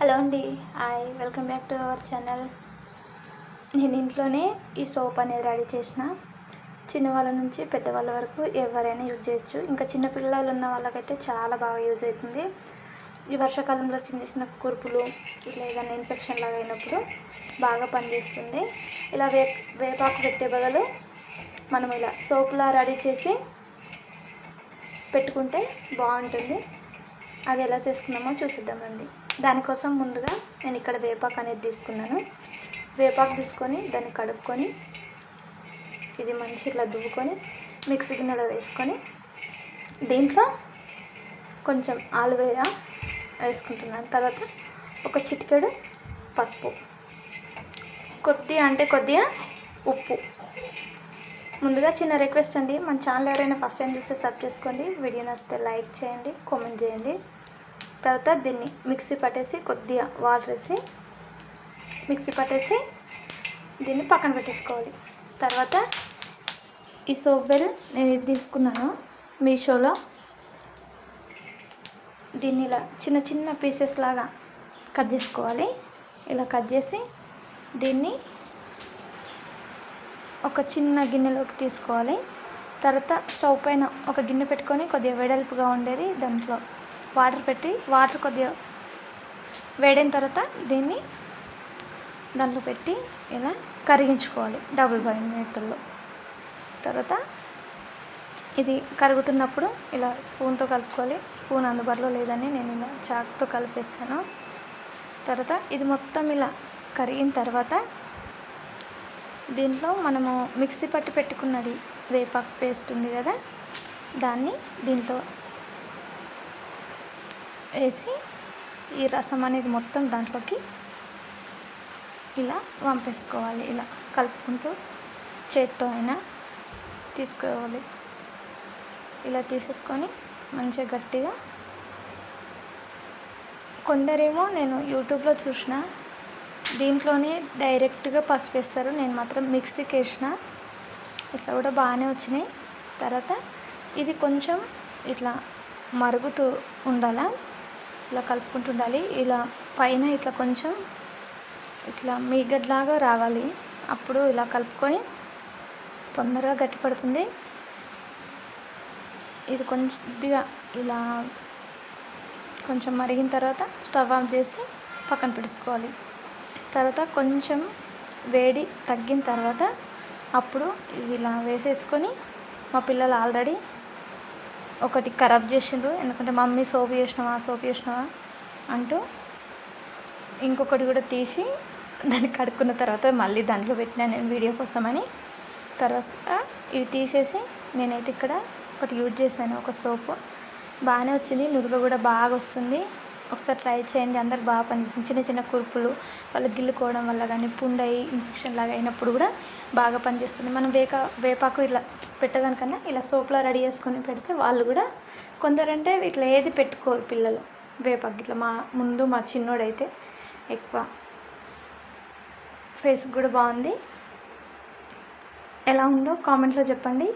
Hello అండి, hi, welcome back to our channel. నేను ఇంట్లోనే ఈ సోప్ అనేది రెడీ చేసిన. చిన్నవాళ్ళ నుంచి పెద్దవాళ్ళ వరకు ఎవరైనా యూజ్ చేయొచ్చు. ఇంకా చిన్నపిల్లలు ఉన్న వాళ్ళకైతే చాలా బాగా యూజ్ అవుతుంది. ఈ వర్షాకాలంలో చిన్న చిన్న కురుపులు ఇట్లా ఏదైనా ఇన్ఫెక్షన్ లాగా అయినప్పుడు బాగా పనిచేస్తుంది. ఇలా వేపాకు పెట్టే బదులు మనం ఇలా సోప్లా రెడీ చేసి పెట్టుకుంటే బాగుంటుంది. అది ఎలా చేసుకున్నామో చూసిద్దామండి. దానికోసం ముందుగా నేను ఇక్కడ వేపాకు అనేది తీసుకున్నాను. వేపాకు తీసుకొని దాన్ని కడుక్కొని ఇది మంచి ఇట్లా దువ్వుకొని మిక్సీ గిన్నెలో వేసుకొని దీంట్లో కొంచెం ఆలువేరా వేసుకుంటున్నాను. తర్వాత ఒక చిటికెడు పసుపు, కొద్దిగా ఉప్పు. ముందుగా చిన్న రిక్వెస్ట్ అండి, మన ఛానల్ ఎవరైనా ఫస్ట్ టైం చూస్తే సబ్ చేసుకోండి. వీడియో నచ్చితే లైక్ చేయండి, కామెంట్ చేయండి. తర్వాత దీన్ని మిక్సీ పట్టేసి కొద్దిగా వాటర్ వేసి మిక్సీ పట్టేసి దీన్ని పక్కన పెట్టేసుకోవాలి. తర్వాత ఈ సోప్ వెల్ నేను ఇది తీసుకున్నాను మీషోలో. దీన్ని ఇలా చిన్న చిన్న పీసెస్ లాగా కట్ చేసుకోవాలి. ఇలా కట్ చేసి దీన్ని ఒక చిన్న గిన్నెలోకి తీసుకోవాలి. తర్వాత స్టవ్ పైన ఒక గిన్నె పెట్టుకొని కొద్దిగా వెడల్పుగా ఉండేది దాంట్లో వాటర్ పెట్టి వాటర్ కొద్దిగా వేడైన తర్వాత దీన్ని దాంట్లో పెట్టి ఇలా కరిగించుకోవాలి డబుల్ బాయిల్ మెథడ్లో. తర్వాత ఇది కరుగుతున్నప్పుడు ఇలా స్పూన్తో కలుపుకోవాలి. స్పూన్ అందుబాటులో లేదని నేను ఇలా చాకుతో కలిపేసాను. తర్వాత ఇది మొత్తం ఇలా కరిగిన తర్వాత దీంట్లో మనము మిక్సీ పట్టి పెట్టుకున్నది వేపాకు పేస్ట్ ఉంది కదా, దాన్ని దీంట్లో వేసి ఈ రసం అనేది మొత్తం దాంట్లోకి ఇలా వంపేసుకోవాలి. ఇలా కలుపుకుంటూ చేత్తో అయినా తీసుకోవాలి. ఇలా తీసేసుకొని మంచిగా గట్టిగా, కొందరేమో నేను యూట్యూబ్లో చూసిన దీంట్లోనే డైరెక్ట్గా పసుపు వేస్తారు. నేను మాత్రం మిక్సీకి వేసిన, ఇట్లా కూడా బాగానే వచ్చినాయి. తర్వాత ఇది కొంచెం ఇట్లా మరుగుతూ ఉండాలా, ఇలా కలుపుకుంటూ ఉండాలి. ఇలా పైన ఇట్లా కొంచెం ఇట్లా మీగడ్లాగా రావాలి. అప్పుడు ఇలా కలుపుకొని తొందరగా గట్టిపడుతుంది. ఇది కొద్దిగా ఇలా కొంచెం మరిగిన తర్వాత స్టవ్ ఆఫ్ చేసి పక్కన పెట్టేసుకోవాలి. తర్వాత కొంచెం వేడి తగ్గిన తర్వాత అప్పుడు ఇవి ఇలా వేసేసుకొని, మా పిల్లలు ఆల్రెడీ ఒకటి ఖరాబ్ చేసిండ్రు, ఎందుకంటే మమ్మీ సోప్ చేసినావా అంటూ ఇంకొకటి కూడా తీసి దాన్ని కడుక్కున్న తర్వాత మళ్ళీ దాంట్లో పెట్టినా నేను వీడియో కోసమని. తర్వాత ఇవి తీసేసి నేనైతే ఇక్కడ ఒకటి యూజ్ చేశాను, ఒక సోపు. బాగానే వచ్చింది, నురుగ కూడా బాగా వస్తుంది. ఒకసారి ట్రై చేయండి, అందరికి బాగా పనిచేస్తుంది. చిన్న చిన్న కురుపులు వాళ్ళు గిల్లుకోవడం వల్ల కానీ పుండయి ఇన్ఫెక్షన్ లాగా అయినప్పుడు కూడా బాగా పనిచేస్తుంది. మనం వేపాకు ఇలా పెట్టేదానికన్నా ఇలా సోప్లా రెడీ చేసుకొని పెడితే వాళ్ళు కూడా, కొందరంటే ఇట్లా ఏది పెట్టుకోరు పిల్లలు వేపాకు. ఇట్లా మా చిన్నోడైతే ఎక్కువ ఫేస్కి కూడా బాగుంది. ఎలా ఉందో కామెంట్లో చెప్పండి.